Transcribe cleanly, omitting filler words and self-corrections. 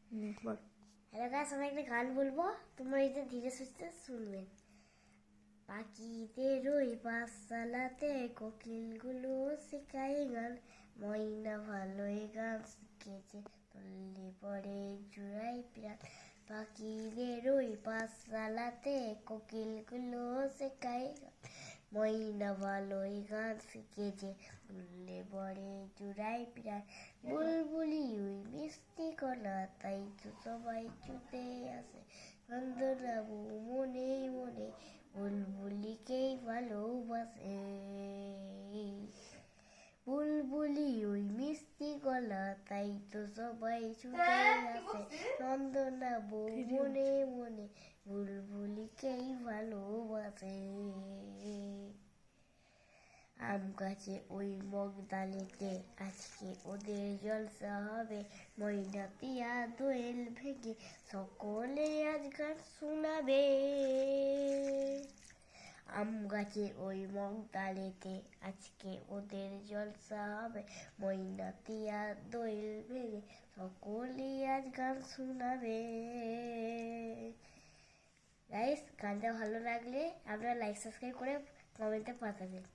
Hello guys, আমি একটা গান বলবো, তোমরা এটা ধীরে সুস্থে শুনবেন। পাখিদের ওই পাঠশালাতে কোকিলগুলো শেখায় গান, ময়না ভালোই গান শিখেছে, তুললে পরে জুড়াই প্রাণ। পাখিদের ওই পাঠশালাতে কোকিলগুলো শেখায় গান, ময়না ভালোই গান শিখেছে, তুললে পরে জুড়াই প্রাণ। বুলবুলি ওই মিষ্টি কলা, তাই তো সবাই ছুটে আসে, নন্দনাবু মনে মনে বুলবুলিকেই ভালোবাসে। বুলবুলি ওই মিষ্টি গলা, তাই তো সবাই ছুটে আসে, নন্দনাবু মনে মনে বুলবুলিকেই ভালোবাসে। আম গাছে ওই মগডালেতে আজকে ওদের জলসা হবে, ময়না টিয়া দোয়েল ভেঙে সকলে আজ গান শোনাবে। আম গাছে ওই মগডালেতে আজকে ওদের জলসা হবে, ময়না টিয়া দোয়েল ভেঙে সকলে আজ গান শোনাবে। গাইস, গানটা ভালো লাগলে আপনারা লাইক সাবস্ক্রাইব করে কমেন্টে পাঠাবেন।